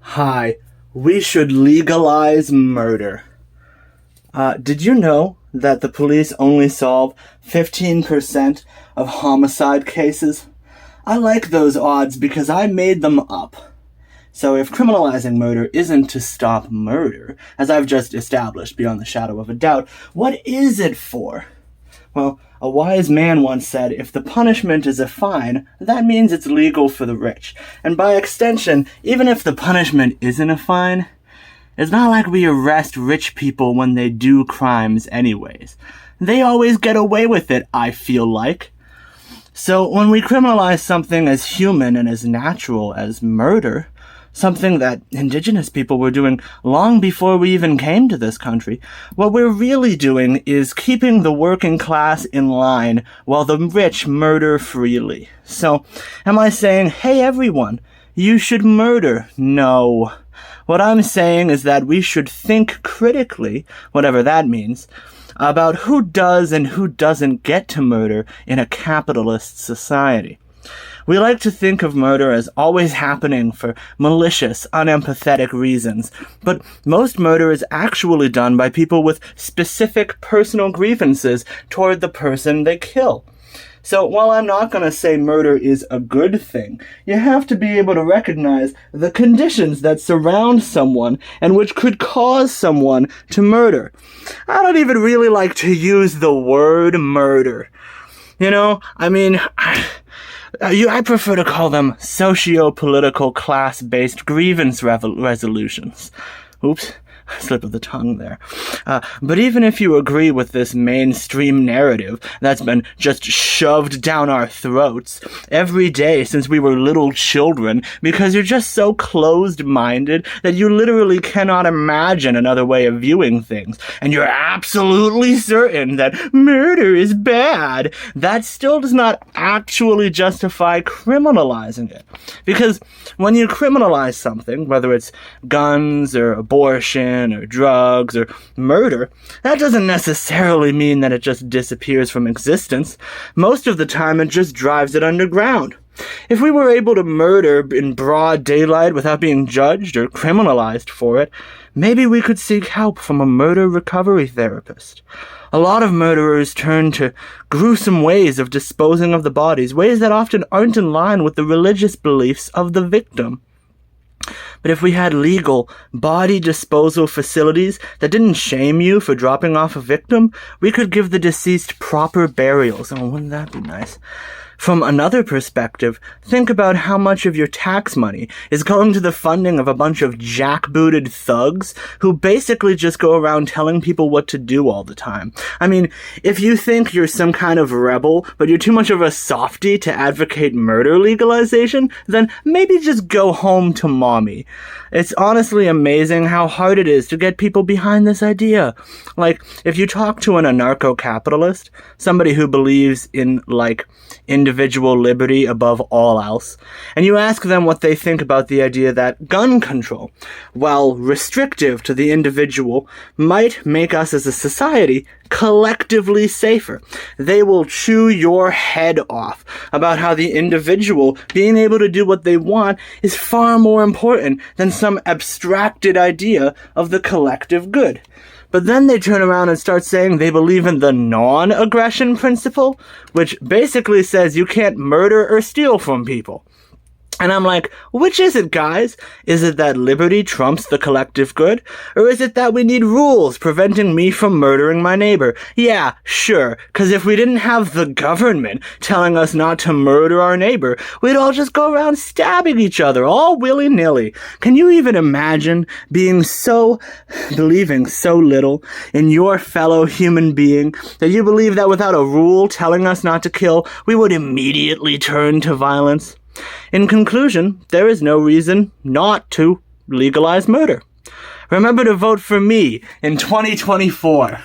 Hi, we should legalize murder. Did you know that the police only solve 15% of homicide cases? I like those odds because I made them up. So if criminalizing murder isn't to stop murder, as I've just established beyond the shadow of a doubt, what is it for? Well, a wise man once said, if the punishment is a fine, that means it's legal for the rich. And by extension, even if the punishment isn't a fine, it's not like we arrest rich people when they do crimes anyways. They always get away with it, I feel like. So when we criminalize something as human and as natural as murder, something that indigenous people were doing long before we even came to this country, what we're really doing is keeping the working class in line while the rich murder freely. So, am I saying, hey everyone, you should murder? No. What I'm saying is that we should think critically, whatever that means, about who does and who doesn't get to murder in a capitalist society. We like to think of murder as always happening for malicious, unempathetic reasons, but most murder is actually done by people with specific personal grievances toward the person they kill. So while I'm not going to say murder is a good thing, you have to be able to recognize the conditions that surround someone and which could cause someone to murder. I don't even really like to use the word murder. I prefer to call them socio-political class-based grievance resolutions. Oops, slip of the tongue there. But even if you agree with this mainstream narrative that's been just shoved down our throats every day since we were little children, because you're just so closed-minded that you literally cannot imagine another way of viewing things, and you're absolutely certain that murder is bad, that still does not actually justify criminalizing it. Because when you criminalize something, whether it's guns or abortion, or drugs, or murder, that doesn't necessarily mean that it just disappears from existence. Most of the time, it just drives it underground. If we were able to murder in broad daylight without being judged or criminalized for it, maybe we could seek help from a murder recovery therapist. A lot of murderers turn to gruesome ways of disposing of the bodies, ways that often aren't in line with the religious beliefs of the victim. But if we had legal body disposal facilities that didn't shame you for dropping off a victim, we could give the deceased proper burials. Oh, wouldn't that be nice? From another perspective, think about how much of your tax money is going to the funding of a bunch of jackbooted thugs who basically just go around telling people what to do all the time. I mean, if you think you're some kind of rebel, but you're too much of a softie to advocate murder legalization, then maybe just go home to mommy. It's honestly amazing how hard it is to get people behind this idea. Like, if you talk to an anarcho-capitalist, somebody who believes in, individual liberty above all else, and you ask them what they think about the idea that gun control, while restrictive to the individual, might make us as a society collectively safer. They will chew your head off about how the individual being able to do what they want is far more important than some abstracted idea of the collective good. But then they turn around and start saying they believe in the non-aggression principle, which basically says you can't murder or steal from people. And I'm like, which is it, guys? Is it that liberty trumps the collective good? Or is it that we need rules preventing me from murdering my neighbor? Yeah, sure, because if we didn't have the government telling us not to murder our neighbor, we'd all just go around stabbing each other, all willy-nilly. Can you even imagine believing so little in your fellow human being that you believe that without a rule telling us not to kill, we would immediately turn to violence? In conclusion, there is no reason not to legalize murder. Remember to vote for me in 2024.